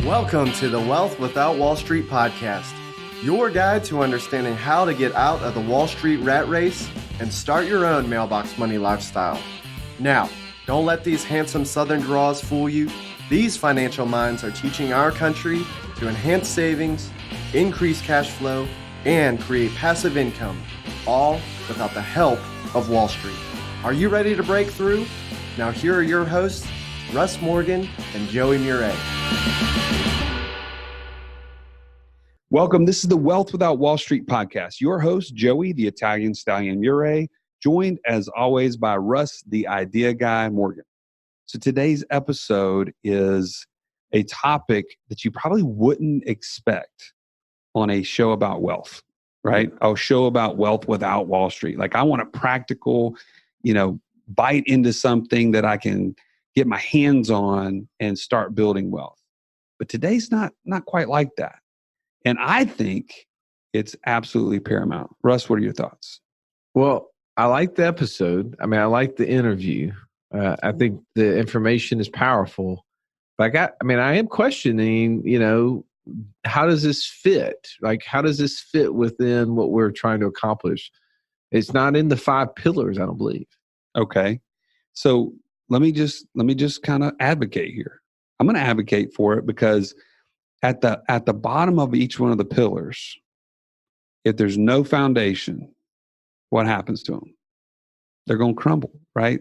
Welcome to the Wealth Without Wall Street podcast, your guide to understanding how to get out of the Wall Street rat race and start your own mailbox money lifestyle. Now, don't let these handsome Southern draws fool you. These financial minds are teaching our country to enhance savings, increase cash flow, and create passive income, all without the help of Wall Street. Are you ready to break through? Now here are your hosts, Russ Morgan and Joey Murray. Welcome. This is the Wealth Without Wall Street podcast. Your host, Joey, the Italian Stallion Murray, joined as always by Russ, the Idea Guy Morgan. So today's episode is a topic that you probably wouldn't expect on a show about wealth, right? A show about wealth without Wall Street. Like I want a practical, bite into something that I can get my hands on and start building wealth. But today's not quite like that. And I think it's absolutely paramount. Russ, what are your thoughts? Well, I like the episode. I like the interview. I think the information is powerful. But I am questioning, how does this fit? Like, how does this fit within what we're trying to accomplish? It's not in the 5 pillars, I don't believe. Okay. So let me just kind of advocate here. I'm going to advocate for it because at the bottom of each one of the pillars, if there's no foundation, what happens to them? They're going to crumble, right?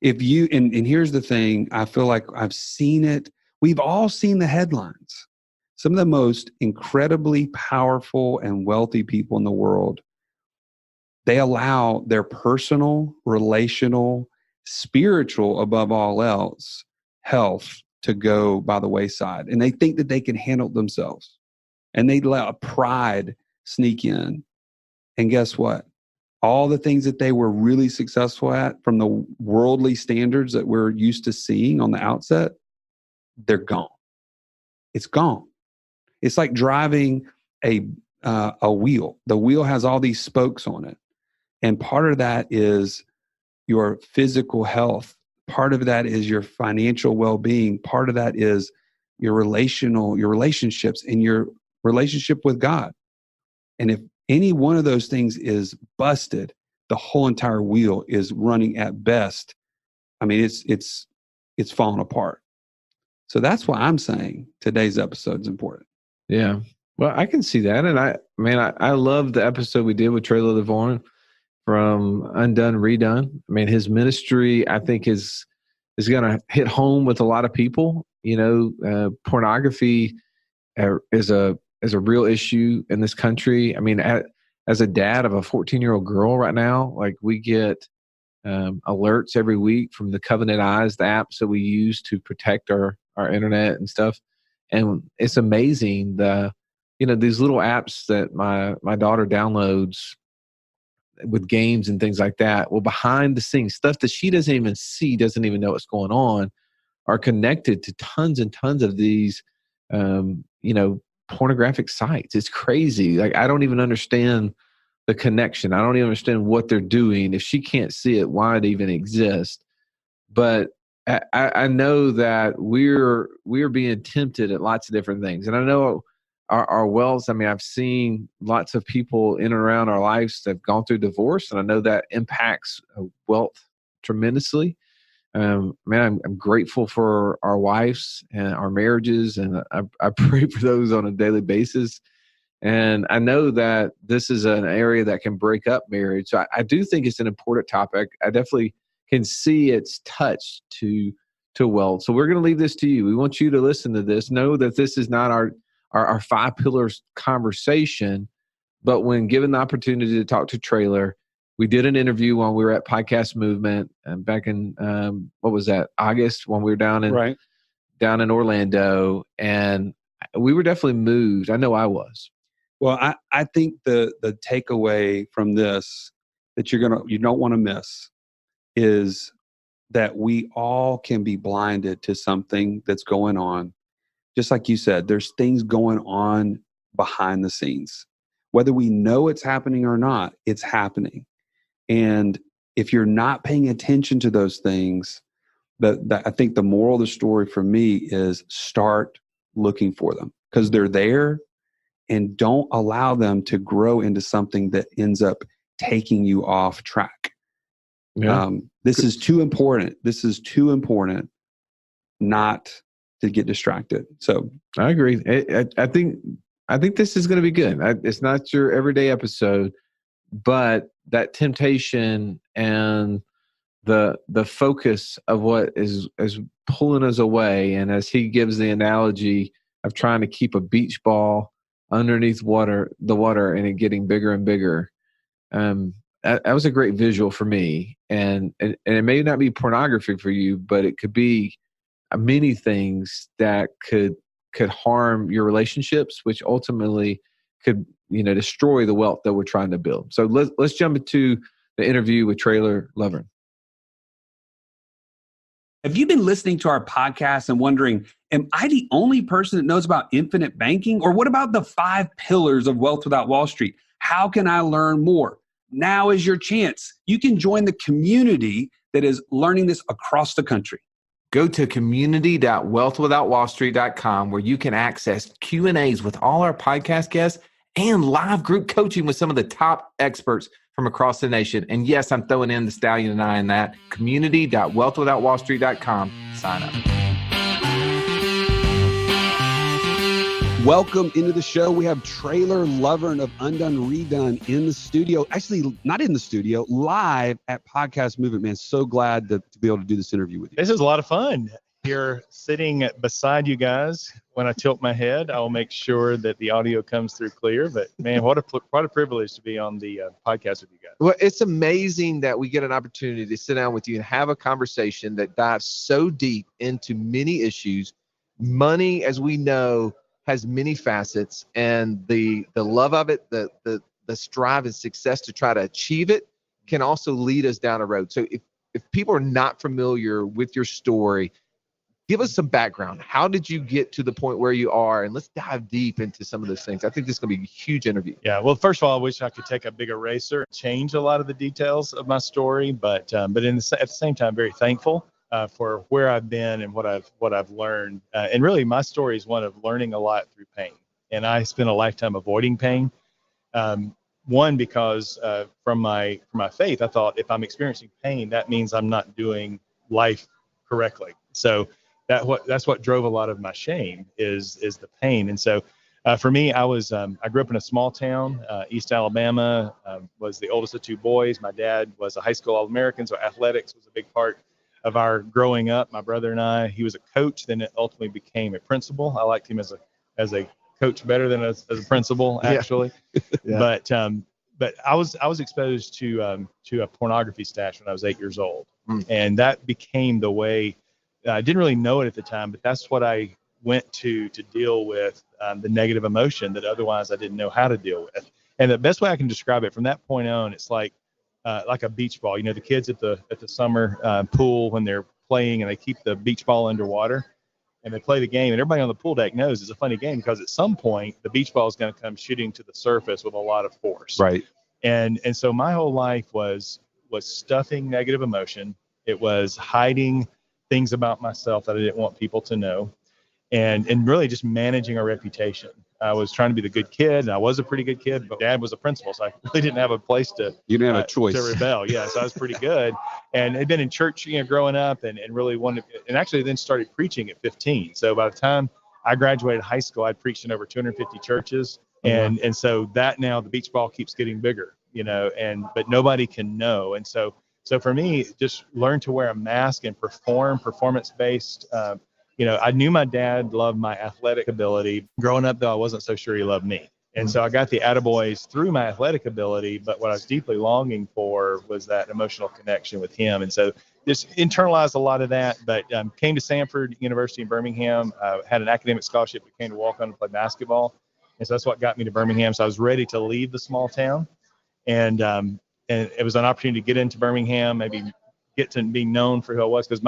If you, and here's the thing, I feel like I've seen it. We've all seen the headlines. Some of the most incredibly powerful and wealthy people in the world, they allow their personal, relational, spiritual, above all else, health to go by the wayside. And they think that they can handle it themselves. And they let pride sneak in. And guess what? All the things that they were really successful at from the worldly standards that we're used to seeing on the outset, they're gone. It's gone. It's like driving a wheel. The wheel has all these spokes on it. And part of that is your physical health. Part of that is your financial well-being. Part of that is your relationships and your relationship with God. And if any one of those things is busted, the whole entire wheel is running at best. It's falling apart. So that's why I'm saying today's episode is important. Yeah. Well, I can see that. And I love the episode we did with Traylor Lovvorn from Undone, Redone. His ministry, I think, is going to hit home with a lot of people. Pornography is a real issue in this country. As a dad of a 14-year-old girl right now, like we get alerts every week from the Covenant Eyes, the apps that we use to protect our internet and stuff. And it's amazing these little apps that my daughter downloads with games and things like that. Well, behind the scenes, stuff that she doesn't even see, doesn't even know what's going on, are connected to tons and tons of these, pornographic sites. It's crazy. Like, I don't even understand the connection. I don't even understand what they're doing. If she can't see it, why it even exist? But I know that we're being tempted at lots of different things. And I know our wealth, I've seen lots of people in and around our lives that have gone through divorce, and I know that impacts wealth tremendously. I'm grateful for our wives and our marriages, and I pray for those on a daily basis. And I know that this is an area that can break up marriage. So I do think it's an important topic. I definitely can see its touch to wealth. So we're going to leave this to you. We want you to listen to this. Know that this is not our 5 pillars conversation, but when given the opportunity to talk to Traylor, we did an interview when we were at Podcast Movement back in, August, when we were down in Orlando, and we were definitely moved. I know I was. Well, I think the takeaway from this that you don't want to miss is that we all can be blinded to something that's going on. Just like you said, there's things going on behind the scenes. Whether we know it's happening or not, it's happening. And if you're not paying attention to those things, I think the moral of the story for me is start looking for them because they're there, and don't allow them to grow into something that ends up taking you off track. Yeah. This is too important. This is too important not to get distracted. So I agree. I think this is going to be good. It's not your everyday episode, but that temptation and the focus of what is pulling us away. And as he gives the analogy of trying to keep a beach ball underneath the water and it getting bigger and bigger. That was a great visual for me. And it may not be pornography for you, but it could be many things that could harm your relationships, which ultimately could, destroy the wealth that we're trying to build. So let's jump into the interview with Traylor Lovvorn. have you been listening to our podcast and wondering, am I the only person that knows about infinite banking? Or what about the 5 pillars of Wealth Without Wall Street? How can I learn more? Now is your chance. You can join the community that is learning this across the country. Go to community.wealthwithoutwallstreet.com where you can access Q&As with all our podcast guests and live group coaching with some of the top experts from across the nation. And yes, I'm throwing in the Stallion and I in that. Community.wealthwithoutwallstreet.com. Sign up. Welcome into the show. We have Traylor Lovvorn of Undone, Redone in the studio. Actually, not in the studio, live at Podcast Movement. Man, so glad to be able to do this interview with you. This is a lot of fun. Here sitting beside you guys. When I tilt my head, I'll make sure that the audio comes through clear. But man, what a privilege to be on the podcast with you guys. Well, it's amazing that we get an opportunity to sit down with you and have a conversation that dives so deep into many issues. Money, as we know, has many facets, and the love of it, the strive and success to try to achieve it can also lead us down a road. So if people are not familiar with your story, give us some background. How did you get to the point where you are? And let's dive deep into some of those things. I think this is going to be a huge interview. Yeah. Well, first of all, I wish I could take a big eraser, change a lot of the details of my story, but at the same time, very thankful for where I've been and what I've learned. And really, my story is one of learning a lot through pain. And I spent a lifetime avoiding pain. One, because from my faith, I thought if I'm experiencing pain, that means I'm not doing life correctly. So that's what drove a lot of my shame is the pain. And so for me, I grew up in a small town, East Alabama, was the oldest of 2 boys. My dad was a high school All-American, so athletics was a big part of our growing up. My brother and I, he was a coach, then it ultimately became a principal. I liked him as a coach better than as a principal, actually. Yeah. But I was exposed to a pornography stash when I was 8 years old. And that became the way. I didn't really know it at the time, but that's what I went to deal with the negative emotion that otherwise I didn't know how to deal with. And the best way I can describe it, from that point on, it's like a beach ball. The kids at the summer pool, when they're playing and they keep the beach ball underwater and they play the game, and everybody on the pool deck knows it's a funny game because at some point the beach ball is going to come shooting to the surface with a lot of force. Right. And so my whole life was stuffing negative emotion. It was hiding things about myself that I didn't want people to know, and really just managing a reputation. I was trying to be the good kid, and I was a pretty good kid, but Dad was a principal, so I really didn't have a place to. You didn't have a choice to rebel. Yeah, so I was pretty good, and had been in church, growing up, and really wanted, and actually then started preaching at 15. So by the time I graduated high school, I'd preached in over 250 churches, and so that now the beach ball keeps getting bigger, but nobody can know, and so for me, just learn to wear a mask and performance-based. I knew my dad loved my athletic ability. Growing up, though, I wasn't so sure he loved me. And so I got the attaboys through my athletic ability, but what I was deeply longing for was that emotional connection with him. And so just internalized a lot of that, but came to Samford University in Birmingham, had an academic scholarship, became to walk on to play basketball. And so that's what got me to Birmingham. So I was ready to leave the small town. And it was an opportunity to get into Birmingham, maybe get to be known for who I was, because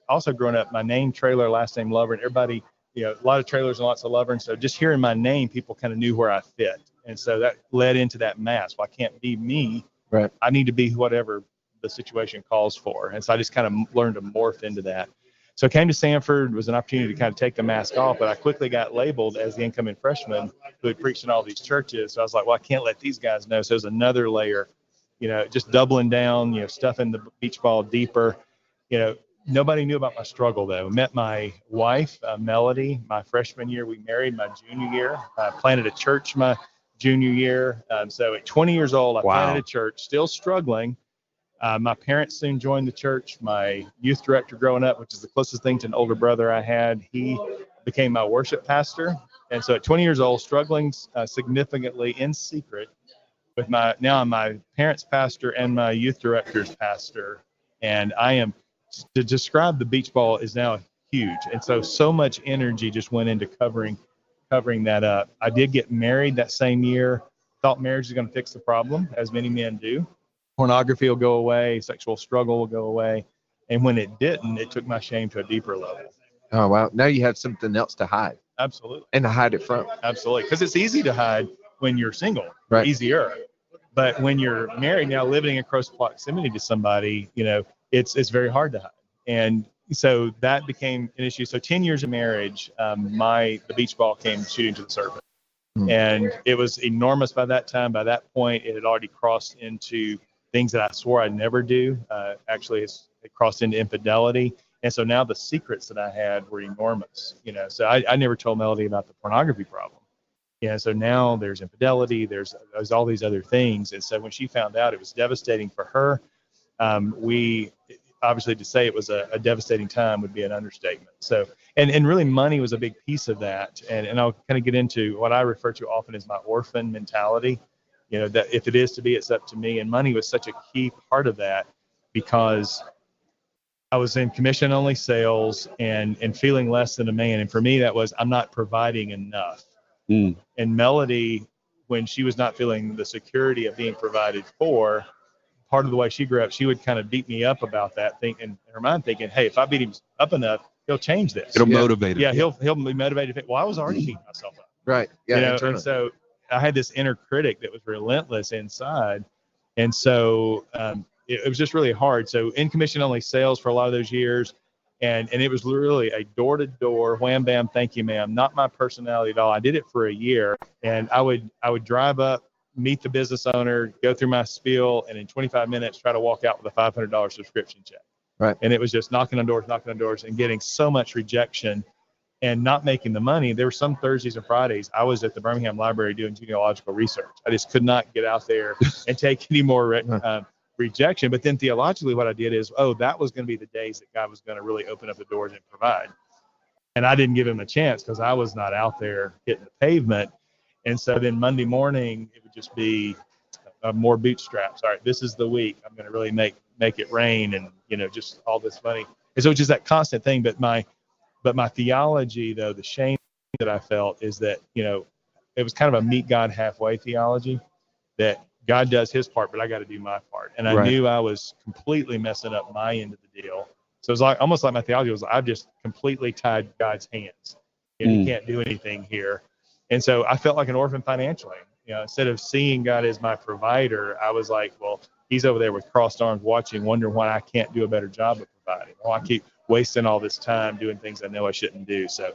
also growing up, my name Traylor, last name Lovvorn, everybody, a lot of Traylors and lots of Lovvorn. So just hearing my name, people kind of knew where I fit. And so that led into that mask. Well, I can't be me. Right. I need to be whatever the situation calls for. And so I just kind of learned to morph into that. So I came to Sanford, was an opportunity to kind of take the mask off, but I quickly got labeled as the incoming freshman who had preached in all these churches. So I was like, well, I can't let these guys know. So there's another layer, just doubling down, stuffing the beach ball deeper. Nobody knew about my struggle, though. I met my wife, Melody, my freshman year. We married my junior year. I planted a church my junior year. So at 20 years old, I planted a church, still struggling. My parents soon joined the church. My youth director growing up, which is the closest thing to an older brother I had, he became my worship pastor. And so at 20 years old, struggling significantly in secret with I'm my parents' pastor and my youth director's pastor. And to describe the beach ball is now huge. And so much energy just went into covering that up. I did get married that same year. Thought marriage was going to fix the problem, as many men do. Pornography will go away, sexual struggle will go away. And when it didn't, it took my shame to a deeper level. Oh, wow. Now you have something else to hide. Absolutely. And to hide it from. Absolutely. Because it's easy to hide when you're single. Right. Easier. But when you're married now, living in close proximity to somebody, it's very hard to hide. And so that became an issue. So 10 years of marriage, the beach ball came shooting to the surface. And it was enormous by that time. By that point, it had already crossed into things that I swore I'd never do. Actually, it crossed into infidelity. And so now the secrets that I had were enormous. So I never told Melody about the pornography problem. So now there's infidelity, there's all these other things. And so when she found out, it was devastating for her. We obviously, to say it was a devastating time would be an understatement. So, and really money was a big piece of that. And I'll kind of get into what I refer to often as my orphan mentality, that if it is to be, it's up to me. And money was such a key part of that because I was in commission only sales and feeling less than a man. And for me, that was, I'm not providing enough. And Melody, when she was not feeling the security of being provided for, part of the way she grew up, she would kind of beat me up about that thing, and in her mind thinking, hey, if I beat him up enough, he'll change this. It'll motivate him. Yeah, he'll be motivated. Well, I was already beating myself up. Right. Yeah. And so I had this inner critic that was relentless inside. And so it was just really hard. So in commission only sales for a lot of those years. And it was really a door-to-door, wham, bam, thank you, ma'am. Not my personality at all. I did it for a year, and I would drive up, meet the business owner, go through my spiel, and in 25 minutes try to walk out with a $500 subscription check. Right. And it was just knocking on doors, and getting so much rejection and not making the money. There were some Thursdays and Fridays I was at the Birmingham Library doing genealogical research. I just could not get out there and take any more rejection. But then theologically, what I did is, that was going to be the days that God was going to really open up the doors and provide. And I didn't give him a chance because I was not out there hitting the pavement. And so then Monday morning, it would just be more bootstraps. All right, this is the week. I'm going to really make it rain, and just all this money. And so it's just that constant thing. But my theology, though, the shame that I felt is that it was kind of a meet God halfway theology, that God does his part, but I got to do my part. And I knew I was completely messing up my end of the deal. So it's almost like my theology was, I've just completely tied God's hands. He can't do anything here. And so I felt like an orphan financially. Instead of seeing God as my provider, I was like, well, he's over there with crossed arms watching, wondering why I can't do a better job of providing. Why I keep wasting all this time doing things I know I shouldn't do. So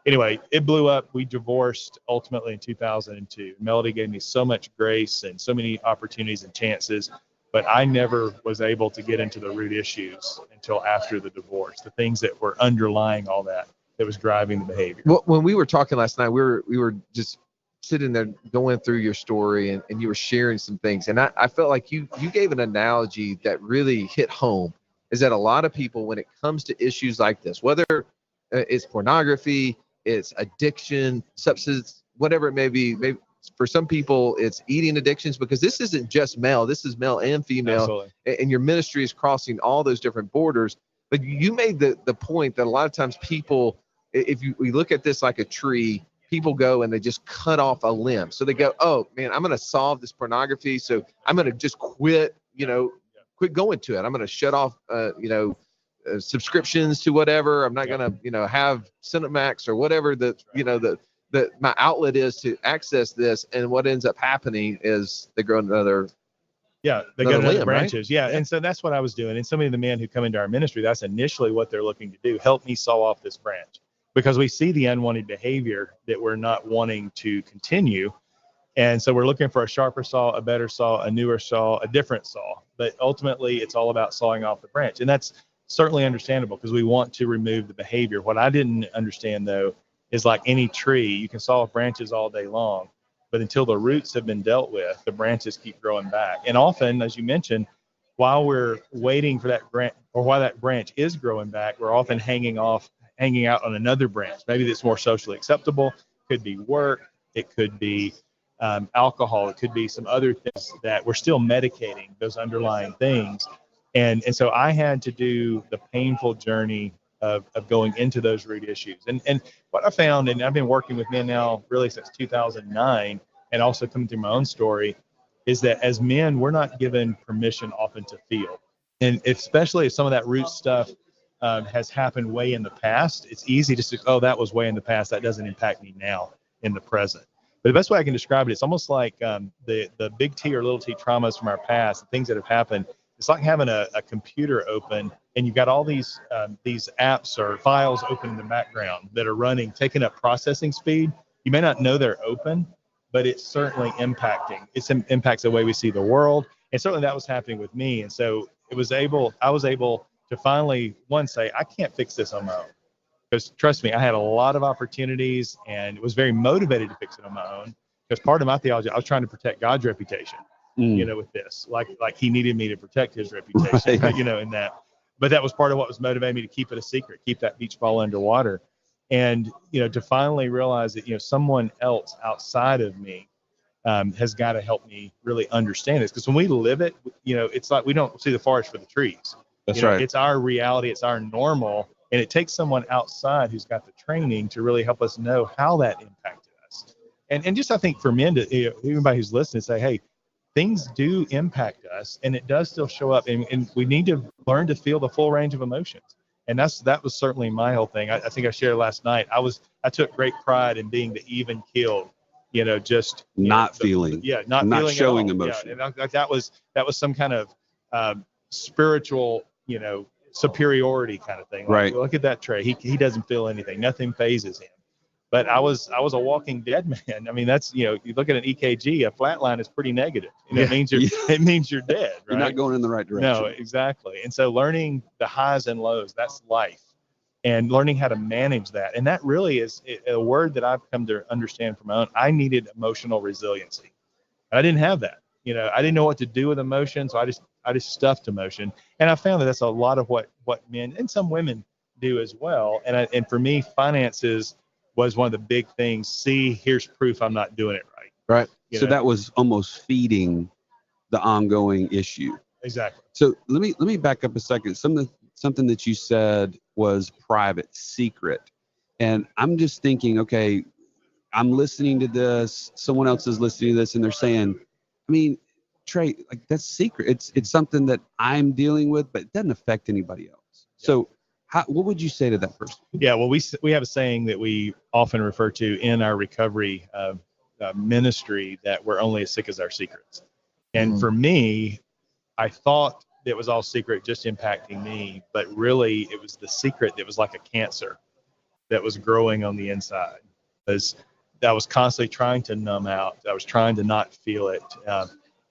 anyway, it blew up. We divorced ultimately in 2002. Melody gave me so much grace and so many opportunities and chances, but I never was able to get into the root issues until after the divorce, the things that were underlying all that was driving the behavior. Well, when we were talking last night, we were just sitting there going through your story, and you were sharing some things. And I felt like you gave an analogy that really hit home, is that a lot of people, when it comes to issues like this, whether it's pornography, it's addiction, substance, whatever it may be, maybe for some people it's eating addictions, because this isn't just male, this is male and female. Absolutely. And your ministry is crossing all those different borders. But you made the point that a lot of times people, we look at this like a tree, people go and they just cut off a limb. So they go, oh man, I'm going to solve this pornography, so I'm going to just quit going to it. I'm going to shut off, subscriptions to whatever. I'm not going to, have Cinemax or whatever my outlet is to access this. And what ends up happening is they grow another Yeah, they Another got another limb, right? branches. Yeah. And so that's what I was doing. And so many of the men who come into our ministry, that's initially what they're looking to do. Help me saw off this branch, because we see the unwanted behavior that we're not wanting to continue. And so we're looking for a sharper saw, a better saw, a newer saw, a different saw. But ultimately, it's all about sawing off the branch. And that's certainly understandable because we want to remove the behavior. What I didn't understand, though, is like any tree, you can saw off branches all day long, but until the roots have been dealt with, the branches keep growing back. And often, as you mentioned, while we're waiting for that branch, or while that branch is growing back, we're often hanging out on another branch. Maybe that's more socially acceptable. Could be work. It could be alcohol. It could be some other things that we're still medicating those underlying things. And so I had to do the painful journey of going into those root issues. And what I found, and I've been working with men now really since 2009, and also coming through my own story, is that as men, we're not given permission often to feel. And especially if some of that root stuff has happened way in the past, it's easy to say, oh, that was way in the past. That doesn't impact me now in the present. But the best way I can describe it, it's almost like the big T or little t traumas from our past, the things that have happened. It's like having a computer open and you've got all these apps or files open in the background that are running, taking up processing speed. You may not know they're open, but it's certainly impacting. It impacts the way we see the world. And certainly that was happening with me. And so I was able to finally, one, say, I can't fix this on my own. Because trust me, I had a lot of opportunities and was very motivated to fix it on my own. Because part of my theology, I was trying to protect God's reputation, with this, like he needed me to protect his reputation, right. in that. But that was part of what was motivating me to keep it a secret, keep that beach ball underwater. And, to finally realize that, someone else outside of me has got to help me really understand this. Because when we live it, it's like we don't see the forest for the trees. That's right. It's our reality. It's our normal. And it takes someone outside who's got the training to really help us know how that impacted us. And just, I think for men to, everybody who's listening, say, hey, things do impact us and it does still show up. And we need to learn to feel the full range of emotions. And that was certainly my whole thing. I think I shared last night. I took great pride in being the even keeled, just not feeling. Not feeling showing at all. emotion. Yeah, and that was some kind of spiritual, superiority kind of thing. Like, Right. Look at that Trey. He doesn't feel anything. Nothing phases him. But I was a walking dead man. I mean, that's, you look at an EKG, a flat line is pretty negative. It means you're dead, right? You're not going in the right direction. No, exactly. And so learning the highs and lows, that's life. And learning how to manage that. And that really is a word that I've come to understand from my own. I needed emotional resiliency. I didn't have that. I didn't know what to do with emotion. So I just stuffed emotion. And I found that that's a lot of what men and some women do as well. And for me, finances was one of the big things. See, here's proof I'm not doing it right. Right. So that was almost feeding the ongoing issue. Exactly. So let me back up a second. Something that you said was private, secret. And I'm just thinking, okay, I'm listening to this, someone else is listening to this, and they're saying, I mean, Trey, like, that's secret. It's something that I'm dealing with, but it doesn't affect anybody else. Yeah. So what would you say to that person? Yeah, well, we have a saying that we often refer to in our recovery ministry, that we're only as sick as our secrets. And for me, I thought it was all secret, just impacting me, but really it was the secret that was like a cancer that was growing on the inside. Because I was constantly trying to numb out. I was trying to not feel it.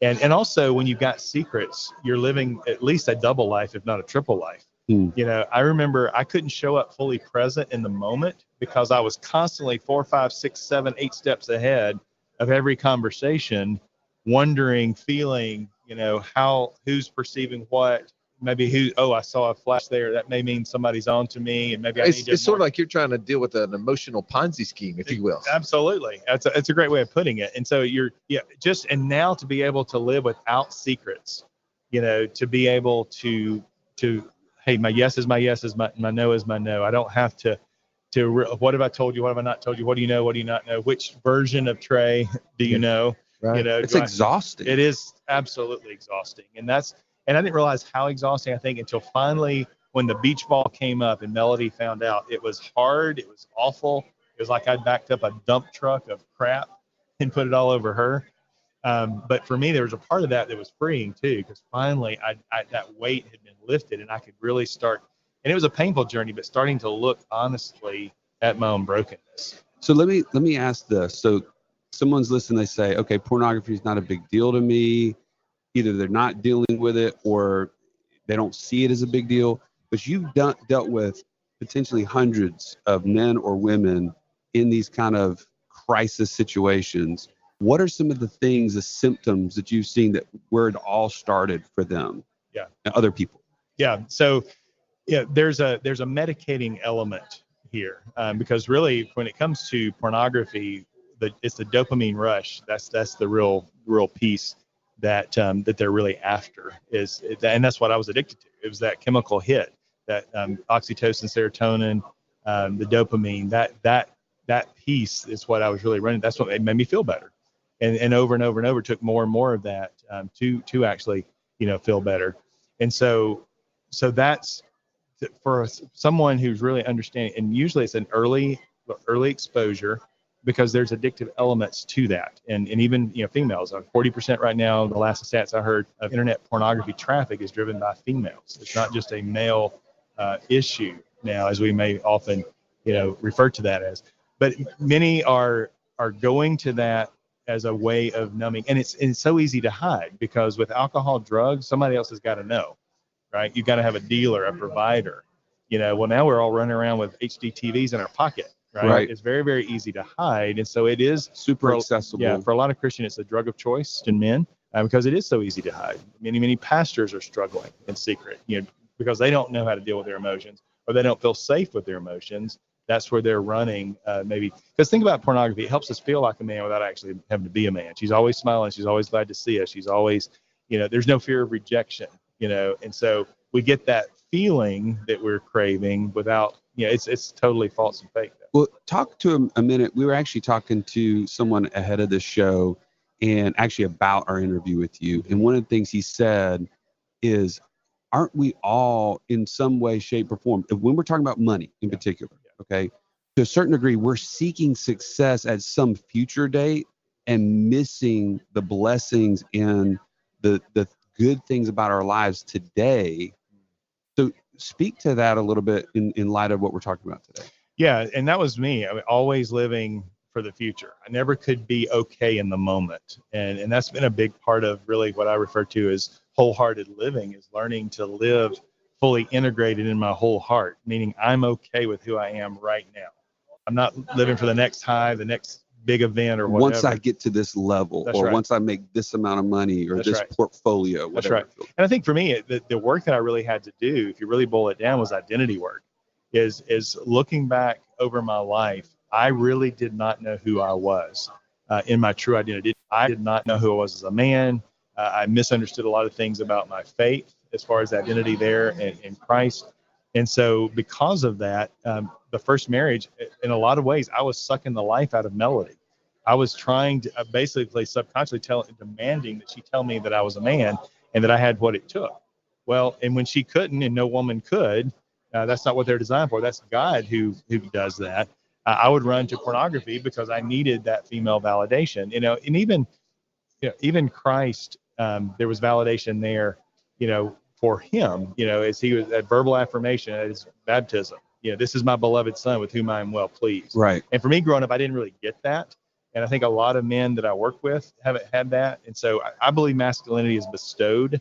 And also, when you've got secrets, you're living at least a double life, if not a triple life. I remember I couldn't show up fully present in the moment because I was constantly 4, 5, 6, 7, 8 steps ahead of every conversation, wondering, feeling, who's perceiving what. Maybe I saw a flash there. That may mean somebody's on to me, and maybe it's sort of like you're trying to deal with an emotional Ponzi scheme, if you will. Absolutely. It's a great way of putting it. And so and now to be able to live without secrets, to be able to, hey, my yes is my yes, my no is my no. I don't have to what have I told you? What have I not told you? What do you know? What do you not know? Which version of Trey do you know? Right. It's exhausting. It is absolutely exhausting. And I didn't realize how exhausting, I think, until finally when the beach ball came up and Melody found out. It was hard. It was awful. It was like I'd backed up a dump truck of crap and put it all over her. But for me, there was a part of that was freeing too, because finally that weight had been lifted and I could really start, and it was a painful journey, but starting to look honestly at my own brokenness. So let me ask this. So someone's listening, they say, okay, pornography is not a big deal to me. Either they're not dealing with it or they don't see it as a big deal. But you've dealt with potentially hundreds of men or women in these kind of crisis situations. What are some of the things, the symptoms that you've seen that where it all started for them? Yeah. And other people? Yeah. So yeah, there's a medicating element here, because really when it comes to pornography, it's the dopamine rush. That's the real piece that they're really after and that's what I was addicted to. It was that chemical hit, that oxytocin, serotonin, the dopamine, that piece is what I was really running. That's what made me feel better. And over and over and over took more and more of that to actually, feel better. And so that's for someone who's really understanding, and usually it's an early exposure, because there's addictive elements to that. And even, females, 40% right now, the last stats I heard of internet pornography traffic is driven by females. It's not just a male issue now, as we may often, refer to that as, but many are going to that as a way of numbing. And it's so easy to hide, because with alcohol, drugs, somebody else has got to know, right? You got to have a dealer, a provider, well, now we're all running around with HD TVs in our pocket. Right. It's very, very easy to hide. And so it is super accessible. Yeah. For a lot of Christians, it's a drug of choice in men, because it is so easy to hide. Many pastors are struggling in secret, because they don't know how to deal with their emotions, or they don't feel safe with their emotions. That's where they're running, maybe. Because think about pornography. It helps us feel like a man without actually having to be a man. She's always smiling. She's always glad to see us. She's always, there's no fear of rejection, and so we get that feeling that we're craving without, it's totally false and fake. Well, talk to him a minute. We were actually talking to someone ahead of this show and actually about our interview with you. And one of the things he said is, aren't we all in some way, shape, or form, when we're talking about money in particular, okay, to a certain degree, we're seeking success at some future date and missing the blessings and the good things about our lives today. So speak to that a little bit in light of what we're talking about today. Yeah, and that was me. I mean, always living for the future. I never could be okay in the moment. And that's been a big part of really what I refer to as wholehearted living, is learning to live fully integrated in my whole heart, meaning I'm okay with who I am right now. I'm not living for the next high, the next big event or whatever. Once I get to this level, That's or right. Once I make this amount of money, or That's this right. portfolio, whatever. That's right. And I think for me, the work that I really had to do, if you really boil it down, was identity work. Is looking back over my life, I really did not know who I was in my true identity. I did not know who I was as a man. I misunderstood a lot of things about my faith as far as identity there in Christ. And so because of that, the first marriage, in a lot of ways, I was sucking the life out of Melody. I was trying to basically subconsciously demanding that she tell me that I was a man and that I had what it took. Well, and when she couldn't, and no woman could, that's not what they're designed for. That's God who does that. I would run to pornography because I needed that female validation, and even Christ, there was validation there, for him, as he was at verbal affirmation at his baptism, this is my beloved son with whom I am well pleased. Right. And for me growing up, I didn't really get that. And I think a lot of men that I work with haven't had that. And so I believe masculinity is bestowed,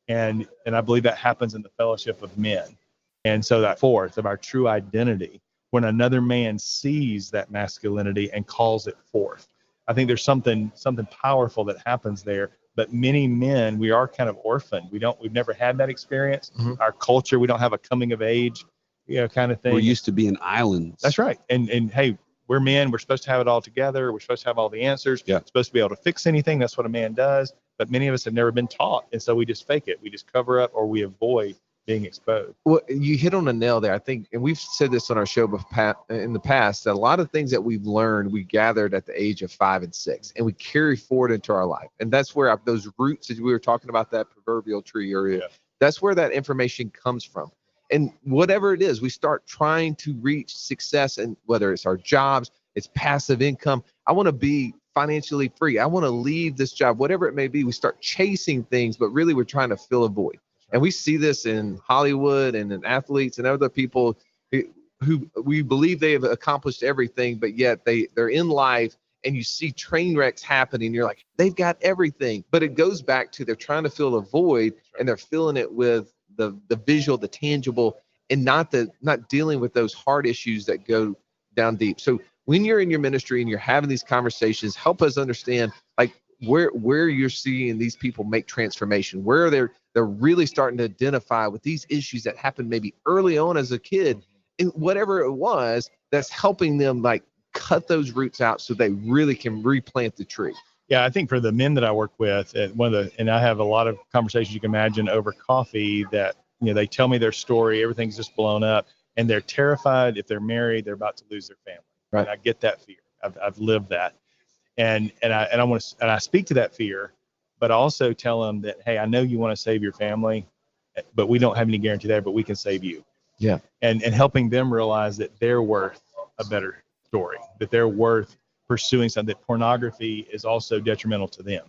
and I believe that happens in the fellowship of men. And so that fourth of our true identity, when another man sees that masculinity and calls it forth, I think there's something powerful that happens there. But many men, we are kind of orphaned. We've never had that experience. Mm-hmm. Our culture, we don't have a coming of age, kind of thing. We're used to being islands. That's right. And hey, we're men. We're supposed to have it all together. We're supposed to have all the answers. Yeah. We're supposed to be able to fix anything. That's what a man does. But many of us have never been taught. And so we just fake it. We just cover up, or we avoid being exposed. Well, you hit on a nail there. I think, and we've said this on our show in the past, that a lot of things that we've learned, we gathered at the age of 5 and 6, and we carry forward into our life. And that's where those roots, as we were talking about that proverbial tree earlier, that's where that information comes from. And whatever it is, we start trying to reach success, and whether it's our jobs, it's passive income. I want to be financially free. I want to leave this job, whatever it may be. We start chasing things, but really we're trying to fill a void. And we see this in Hollywood and in athletes and other people who we believe they have accomplished everything, but yet they're in life and you see train wrecks happening. You're like, they've got everything, but it goes back to they're trying to fill a void and they're filling it with the visual, the tangible, and not dealing with those hard issues that go down deep. So when you're in your ministry and you're having these conversations, help us understand like where you're seeing these people make transformation, where they're really starting to identify with these issues that happened maybe early on as a kid, and whatever it was that's helping them like cut those roots out so they really can replant the tree. Yeah, I think for the men that I work with, and I have a lot of conversations you can imagine over coffee that, they tell me their story, everything's just blown up, and they're terrified if they're married, they're about to lose their family. Right. And I get that fear. I've lived that. And I speak to that fear, but also tell them that, hey, I know you want to save your family, but we don't have any guarantee there, but we can save you. Yeah. And helping them realize that they're worth a better story, that they're worth pursuing something, that pornography is also detrimental to them.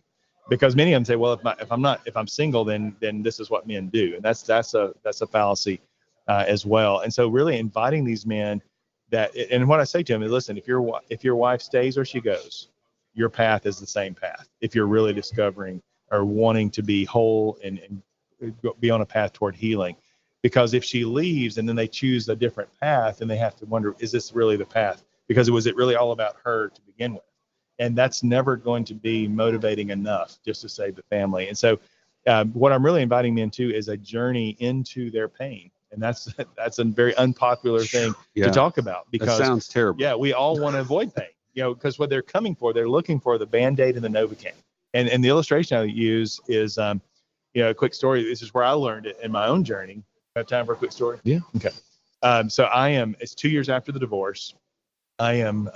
Because many of them say, well, if I'm single, then this is what men do. And that's a fallacy as well. And so really inviting these men and what I say to them is, listen, if your wife stays or she goes, your path is the same path. If you're really discovering or wanting to be whole and be on a path toward healing, because if she leaves and then they choose a different path, and they have to wonder, is this really the path? Because was it really all about her to begin with? And that's never going to be motivating enough just to save the family. And so what I'm really inviting men to is a journey into their pain. And that's a very unpopular thing to talk about, because that sounds terrible. Yeah, we all want to avoid pain, because what they're coming for, they're looking for the Band-Aid and the Novocaine. And the illustration I use is, a quick story. This is where I learned it in my own journey. Have time for a quick story? Yeah. Okay. So it's 2 years after the divorce. I am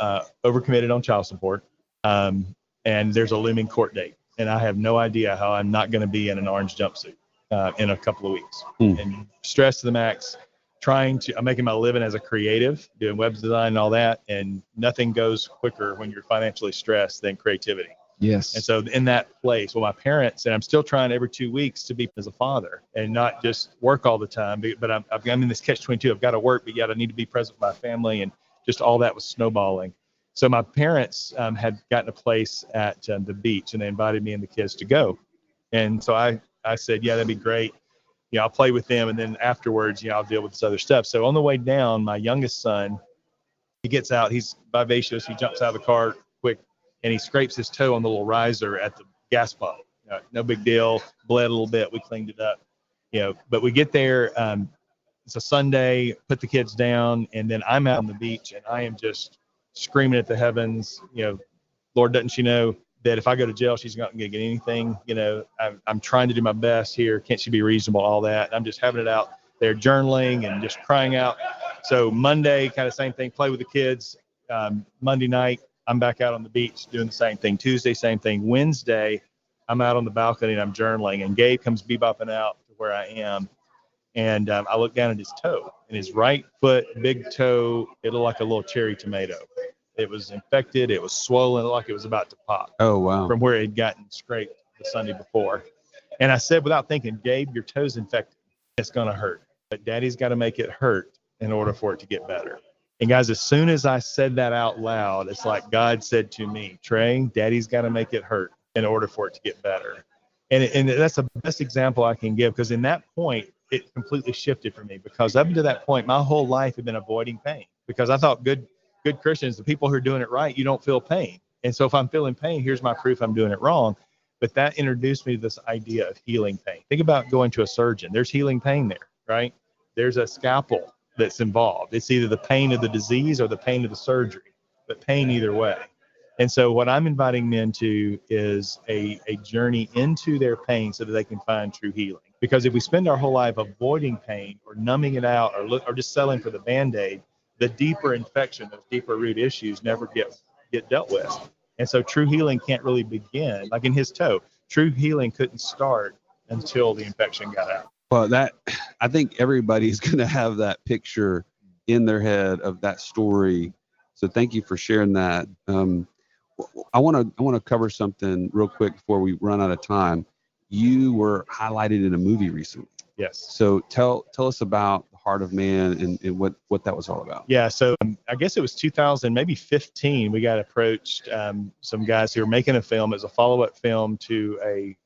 overcommitted on child support. And there's a looming court date, and I have no idea how I'm not going to be in an orange jumpsuit in a couple of weeks. And stressed to the max, I'm making my living as a creative, doing web design and all that, and nothing goes quicker when you're financially stressed than creativity. Yes. And so in that place, my parents, and I'm still trying every 2 weeks to be as a father and not just work all the time, but I'm in this catch-22. I've got to work, but yet I need to be present with my family, and just all that was snowballing. So my parents had gotten a place at the beach, and they invited me and the kids to go. And so I said, yeah, that'd be great. I'll play with them, and then afterwards, I'll deal with this other stuff. So on the way down, my youngest son, he gets out. He's vivacious. He jumps out of the car quick, and he scrapes his toe on the little riser at the gas pump. No big deal. Bled a little bit. We cleaned it up. But we get there. It's a Sunday. Put the kids down, and then I'm out on the beach, and I am just screaming at the heavens. Lord, doesn't she know that if I go to jail, she's not going to get anything? I'm trying to do my best here. Can't she be reasonable? All that. I'm just having it out there, journaling and just crying out. So Monday, kind of same thing. Play with the kids. Monday night, I'm back out on the beach doing the same thing. Tuesday, same thing. Wednesday, I'm out on the balcony and I'm journaling. And Gabe comes bebopping out to where I am. And I look down at his toe, and his right foot, big toe, it looked like a little cherry tomato. It was infected. It was swollen, like it was about to pop. Oh, wow. From where it had gotten scraped the Sunday before. And I said, without thinking, Gabe, your toe's infected. It's going to hurt. But Daddy's got to make it hurt in order for it to get better. And guys, as soon as I said that out loud, it's like God said to me, Trey, Daddy's got to make it hurt in order for it to get better. And that's the best example I can give, because in that point, it completely shifted for me, because up until that point, my whole life had been avoiding pain, because I thought good Christians, the people who are doing it right, you don't feel pain. And so if I'm feeling pain, here's my proof I'm doing it wrong. But that introduced me to this idea of healing pain. Think about going to a surgeon. There's healing pain there, right? There's a scalpel that's involved. It's either the pain of the disease or the pain of the surgery, but pain either way. And so what I'm inviting men to is a journey into their pain so that they can find true healing. Because if we spend our whole life avoiding pain or numbing it out or just settling for the Band-Aid, the deeper infection, those deeper root issues never get dealt with. And so true healing can't really begin. Like in his toe, true healing couldn't start until the infection got out. Well, I think everybody's going to have that picture in their head of that story. So thank you for sharing that. I want to cover something real quick before we run out of time. You were highlighted in a movie recently. Yes. So tell us about The Heart of Man and what that was all about. Yeah. So I guess it was 2000, maybe 15. We got approached some guys who were making a film as a follow-up film to a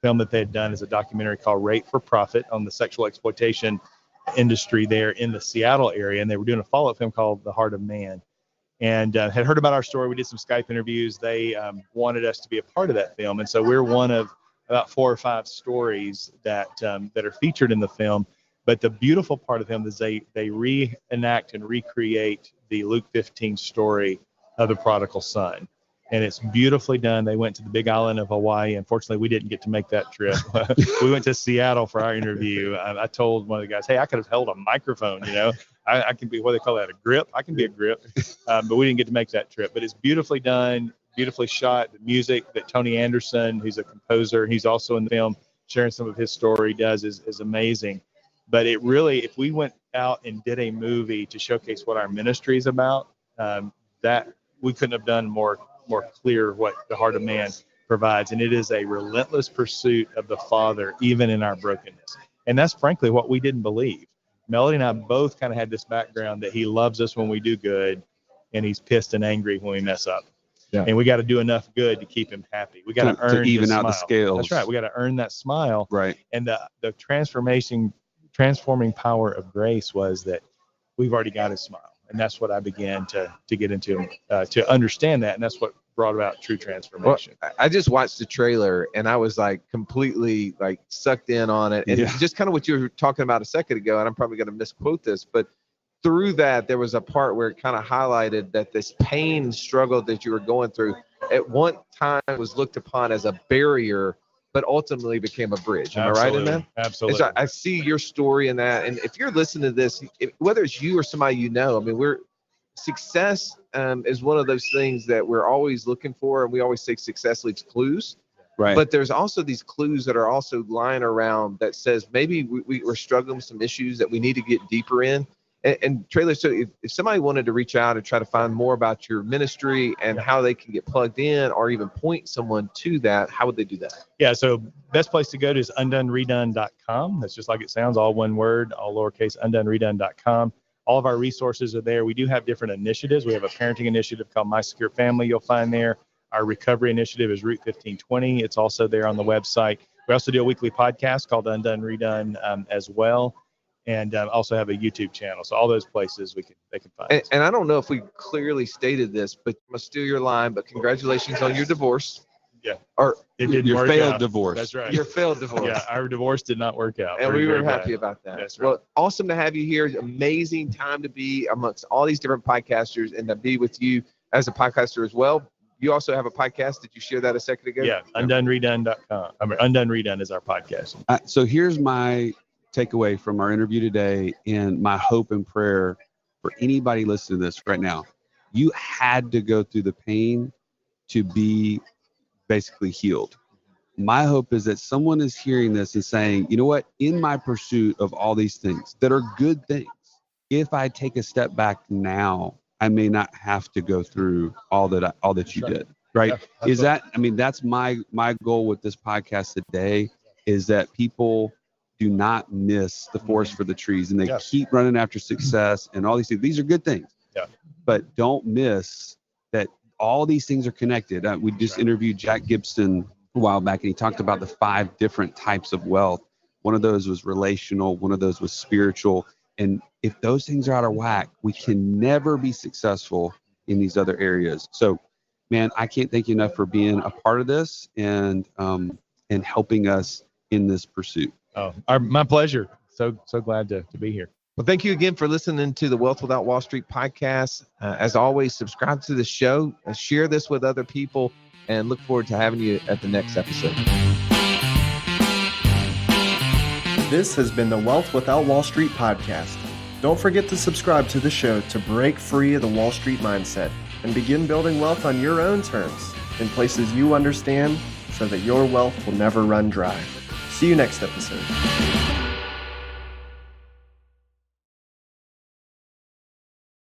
film that they had done as a documentary called Rape for Profit on the sexual exploitation industry there in the Seattle area. And they were doing a follow-up film called The Heart of Man. And had heard about our story. We did some Skype interviews. They wanted us to be a part of that film. And so we're one of about 4 or 5 stories that are featured in the film. But the beautiful part of them is they reenact and recreate the Luke 15 story of the prodigal son. And it's beautifully done. They went to the big island of Hawaii. Unfortunately, we didn't get to make that trip. We went to Seattle for our interview. I told one of the guys, hey, I could have held a microphone, I can be, what do they call that, a grip? I can be a grip. But we didn't get to make that trip. But it's beautifully done, beautifully shot. The music that Tony Anderson, who's a composer, he's also in the film, sharing some of his story, does is amazing. But it really, if we went out and did a movie to showcase what our ministry is about, that we couldn't have done more clear what The Heart of Man provides. And it is a relentless pursuit of the Father, even in our brokenness. And that's frankly what we didn't believe. Melody and I both kind of had this background that he loves us when we do good, and he's pissed and angry when we mess up. Yeah. And we got to do enough good to keep him happy. We got to earn to even his out smile. the scales. That's right. We got to earn that smile. Right. And the transforming power of grace was that we've already got his smile. And that's what I began to get into, to understand that. And that's what brought about true transformation. Well, I just watched the trailer and I was like completely like sucked in on it. And just kind of what you were talking about a second ago, and I'm probably going to misquote this, but through that, there was a part where it kind of highlighted that this pain and struggle that you were going through at one time was looked upon as a barrier, but ultimately became a bridge. Am I right in that? Absolutely. So I see your story in that. And if you're listening to this, whether it's you or somebody you know, I mean, success is one of those things that we're always looking for. And we always say success leaves clues. Right. But there's also these clues that are also lying around that says maybe we're struggling with some issues that we need to get deeper in. And Traylor, so if somebody wanted to reach out and try to find more about your ministry and how they can get plugged in or even point someone to that, how would they do that? Yeah, so best place to go to is undoneredone.com. That's just like it sounds, all one word, all lowercase, undoneredone.com. All of our resources are there. We do have different initiatives. We have a parenting initiative called My Secure Family you'll find there. Our recovery initiative is Route 1520. It's also there on the website. We also do a weekly podcast called Undone, Redone as well. And also have a YouTube channel. So all those places they can find. And I don't know if we clearly stated this, but I'm going to steal your line, but congratulations on your divorce. Yeah. Or it didn't your work failed out. divorce. That's right. Your failed divorce. Yeah, our divorce did not work out. And we were happy about that. That's right. Well, awesome to have you here. Amazing time to be amongst all these different podcasters and to be with you as a podcaster as well. You also have a podcast. Did you share that a second ago? Yeah, undoneredone.com. Undone Redone is our podcast. So here's my takeaway from our interview today and my hope and prayer for anybody listening to this right now. You had to go through the pain to be basically healed. My hope is that someone is hearing this and saying, you know what, in my pursuit of all these things that are good things, if I take a step back now, I may not have to go through all that you did. Right. Yeah, that's my goal with this podcast today, is that people do not miss the forest for the trees, and they keep running after success and all these things. These are good things, but don't miss that all these things are connected. We just interviewed Jack Gibson a while back, and he talked about the 5 different types of wealth. One of those was relational. One of those was spiritual. And if those things are out of whack, we can never be successful in these other areas. So, man, I can't thank you enough for being a part of this and helping us in this pursuit. Oh, my pleasure. So glad to be here. Well, thank you again for listening to the Wealth Without Wall Street podcast. As always, subscribe to the show, share this with other people, and look forward to having you at the next episode. This has been the Wealth Without Wall Street podcast. Don't forget to subscribe to the show to break free of the Wall Street mindset and begin building wealth on your own terms in places you understand so that your wealth will never run dry. See you next episode.